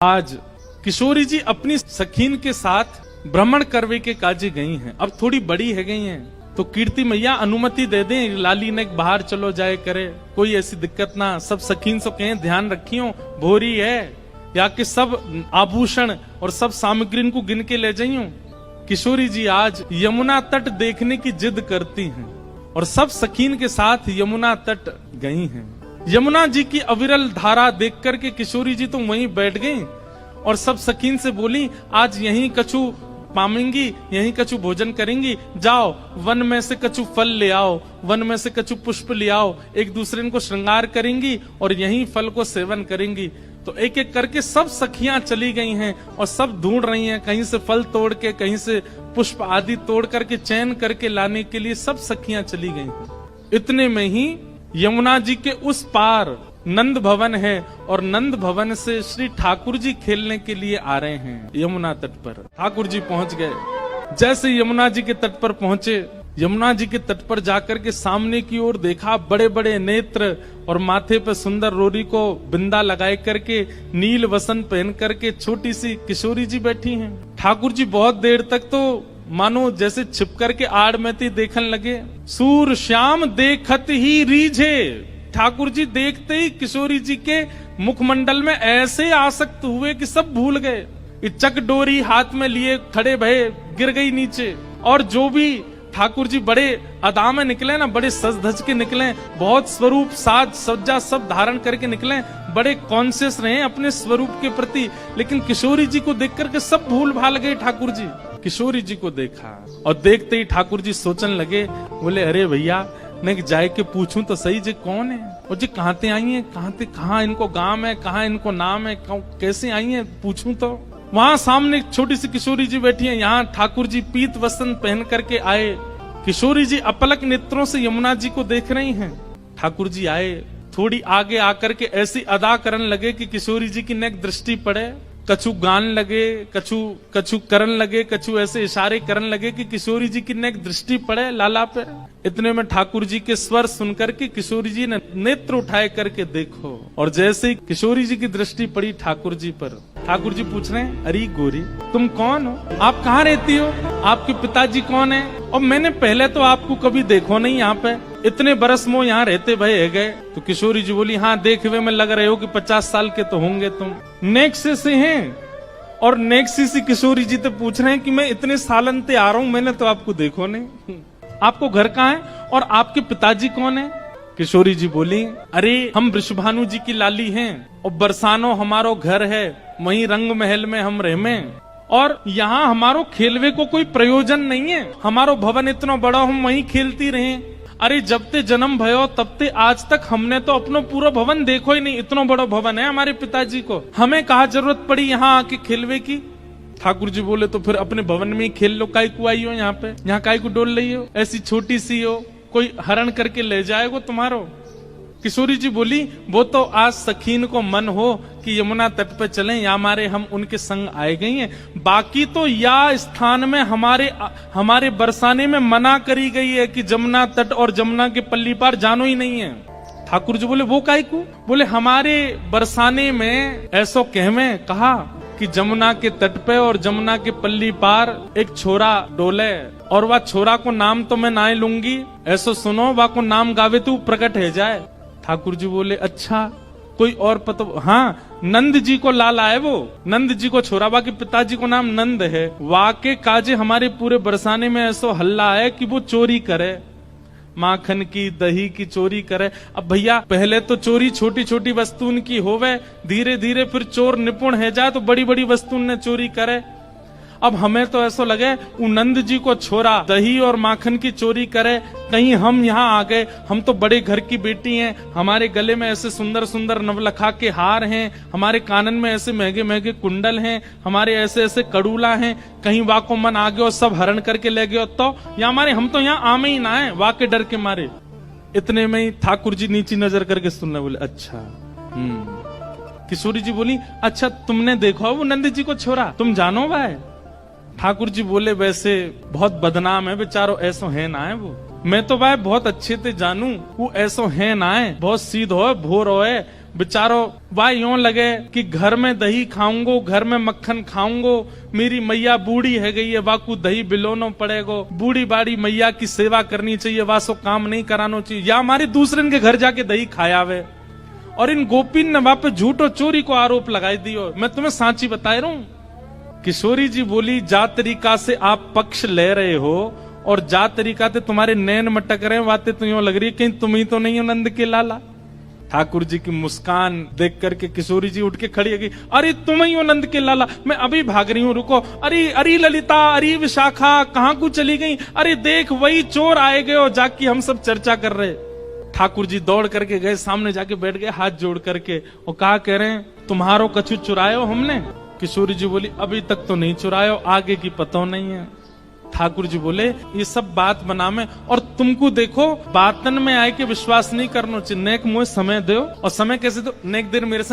आज किशोरी जी अपनी सखीन के साथ भ्रमण करवे के काजे गई हैं। अब थोड़ी बड़ी है गई हैं, तो कीर्ति मैया अनुमति दे दें, लाली ने बाहर चलो जाए करे, कोई ऐसी दिक्कत ना। सब सखीन से कहें ध्यान रखियो, भोरी है या कि सब आभूषण और सब सामग्री को गिन के ले जाइयो। किशोरी जी आज यमुना तट देखने की जिद करती हैं और सब सखीन के साथ यमुना तट गई हैं। यमुना जी की अविरल धारा देख करके किशोरी जी तो वहीं बैठ गई और सब सखीन से बोली, आज यहीं कछु पामेंगी, यहीं कछु भोजन करेंगी, जाओ वन में से कछु फल ले आओ, वन में से कछु पुष्प ले आओ, एक दूसरे को श्रृंगार करेंगी और यहीं फल को सेवन करेंगी। तो एक एक करके सब सखियां चली गई हैं और सब ढूंढ रही हैं, कहीं से फल तोड़ के, कहीं से पुष्प आदि तोड़ करके चयन करके लाने के लिए सब सखियां चली गई हैं। इतने में ही यमुना जी के उस पार नंद भवन है और नंद भवन से श्री ठाकुर जी खेलने के लिए आ रहे हैं। यमुना तट पर ठाकुर जी पहुंच गए। जैसे यमुना जी के तट पर पहुंचे, यमुना जी के तट पर जाकर के सामने की ओर देखा, बड़े बड़े नेत्र और माथे पर सुंदर रोरी को बिंदा लगाए करके, नील वसन पहन करके छोटी सी किशोरी जी बैठी हैं। ठाकुर जी बहुत देर तक तो मानो जैसे छिप करके आड़ में थी देखने लगे। सूर श्याम देखत ही रीझे, ठाकुर जी देखते ही किशोरी जी के मुखमंडल में ऐसे आसक्त हुए कि सब भूल गए। चक डोरी हाथ में लिए खड़े भये, गिर गई नीचे। और जो भी ठाकुर जी बड़े अदा में निकले ना, बड़े सज धज के निकले, बहुत स्वरूप साज सज्जा सब धारण करके निकले, बड़े कॉन्शियस रहे अपने स्वरूप के प्रति। लेकिन किशोरी जी को देख करके सब भूल भाल गए। ठाकुर जी किशोरी जी को देखा और देखते ही ठाकुर जी सोचने लगे, बोले अरे भैया मैं जाए के पूछूं तो सही जी कौन है, और जी कहाँ ते आई है, कहाँ इनको गांव है, कहाँ इनको नाम है, कैसे आई है, पूछूं तो। वहां सामने एक छोटी सी किशोरी जी बैठी है, यहाँ ठाकुर जी पीत वस्त्र पहन करके आए। किशोरी जी अपलक नेत्रों से यमुना जी को देख रही हैं। ठाकुर जी आए, थोड़ी आगे आकर के ऐसी अदा करने लगे कि किशोरी जी की नेक दृष्टि पड़े। कछु गान लगे, कछु करन लगे, कछु ऐसे इशारे करने लगे कि किशोरी जी की नेक दृष्टि पड़े लाला पे। इतने में ठाकुर जी के स्वर सुनकर के किशोरी जी ने नेत्र उठाए करके देखो, और जैसे ही किशोरी जी की दृष्टि पड़ी ठाकुर जी पर, ठाकुर जी पूछ रहे हैं, अरे गोरी तुम कौन हो, आप कहाँ रहती हो, आपके पिताजी कौन है, और मैंने पहले तो आपको कभी देखो नहीं यहाँ पे, इतने बरस मो यहाँ रहते भय गए। तो किशोरी जी बोली, हाँ देखे में लग रहे हो कि 50 साल के तो होंगे तुम। नेक्सी से हैं, और नेक्सी से किशोरी जी तो पूछ रहे हैं कि मैं इतने सालन ते आ रहा हूँ, मैंने तो आपको देखो नहीं, आपको घर कहाँ है और आपके पिताजी कौन है। किशोरी जी बोली, अरे हम वृषभानु जी की लाली हैं और बरसानो हमारो घर है, वहीं रंग महल में हम रहमे, और यहाँ हमारो खेलवे को कोई प्रयोजन नहीं है, हमारो भवन इतना बड़ा हम वहीं खेलती रहे। अरे जब ते जन्म भयो तब ते आज तक हमने तो अपनो पूरा भवन देखो ही नहीं, इतना बड़ा भवन है हमारे पिताजी को, हमें कहा जरूरत पड़ी यहाँ आके खेलवे की। ठाकुर जी बोले, तो फिर अपने भवन में ही खेल लो, काय को आई हो यहाँ पे, यहाँ काय को डोल रही हो, ऐसी छोटी सी हो, कोई हरण करके ले जाएगा तुम्हारो। किशोरी जी बोली, वो तो आज सखीन को मन हो कि यमुना तट पे चलें, या हमारे हम उनके संग आए गई हैं, बाकी तो या स्थान में हमारे बरसाने में मना करी गई है कि जमुना तट और जमुना के पल्ली पार जानो ही नहीं है। ठाकुर जी बोले, वो काय को, बोले हमारे बरसाने में ऐसो कहवे कहा कि जमुना के तट पे और जमुना के पल्ली पार एक छोरा डोले, और वह छोरा को नाम तो मैं ना लूंगी, ऐसो सुनो वह को नाम गावे तो प्रकट है जाए। ठाकुर जी बोले, अच्छा कोई और पता, हाँ नंद जी को लाला है, वो नंद जी को छोरा, बाकी पिताजी को नाम नंद है। वाके काजे हमारे पूरे बरसाने में ऐसो हल्ला है कि वो चोरी करे, माखन की दही की चोरी करे। अब भैया पहले तो चोरी छोटी छोटी वस्तुन की होवे, धीरे धीरे फिर चोर निपुण है जाए तो बड़ी बड़ी वस्तुन ने चोरी करे। अब हमें तो ऐसा लगे नंद जी को छोरा दही और माखन की चोरी करे, कहीं हम यहाँ आ गए, हम तो बड़े घर की बेटी हैं, हमारे गले में ऐसे सुंदर सुंदर नवलखा के हार हैं, हमारे कानन में ऐसे महंगे महंगे कुंडल हैं, हमारे ऐसे ऐसे कड़ूला हैं, कहीं वाको मन आ गए और सब हरण करके ले गए तो या हमारे, हम तो यहाँ आमे ही ना है वाके डर के मारे। इतने में ही ठाकुर जी नीची नजर करके सुनने बोले, अच्छा किशोरी जी बोली, अच्छा तुमने देखो वो नंद जी को छोरा, तुम जानो भाई। ठाकुर जी बोले, वैसे बहुत बदनाम है बेचारो, ऐसो है ना है वो, मैं तो भाई बहुत अच्छे से जानू, वो ऐसो है ना है, बहुत सीध हो भोर हो, बेचारो वाह यूं लगे कि घर में दही खाऊंगो, घर में मक्खन खाऊंगो, मेरी मैया बूढ़ी है गई है, वाकू दही बिलोनो पड़ेगो, बूढ़ी बाड़ी मैया की सेवा करनी चाहिए, वासो काम नहीं करानो चाहिए, या हमारे दूसरे के घर जाके दही खायावे। और इन गोपीन ने वहां पे झूठ और चोरी को आरोप लगाई दियो। मैं तुम्हें सांची बता रहा हूं। किशोरी जी बोली, जा तरीका से आप पक्ष ले रहे हो और जा तरीका से तुम्हारे नैन मटक रहे हैं, बातें तो यूं लग रही है कहीं तुम ही तो नहीं हो नंद के लाला। ठाकुर जी की मुस्कान देख करके किशोरी जी उठ के खड़ी है, अरे तुम ही हो नंद के लाला, मैं अभी भाग रही हूं, रुको। अरे अरे ललिता, अरे विशाखा, कहां को चली गई? अरे देख वही चोर आए गए हो, जाके हम सब चर्चा कर रहे। ठाकुर जी दौड़ करके गए, सामने जाके बैठ गए हाथ जोड़ करके, और कहा कह रहे हैं, तुम्हारो कछु चुरायो हमने? किशोरी जी बोली, अभी तक तो नहीं चुरायो, आगे की पता नहीं है। ठाकुर जी बोले, ये सब बात बना में, और तुमको देखो बातन में आए के विश्वास नहीं करना चाहिए, नेक मुझे समय दो। और समय कैसे दो? नेक देर मेरे संग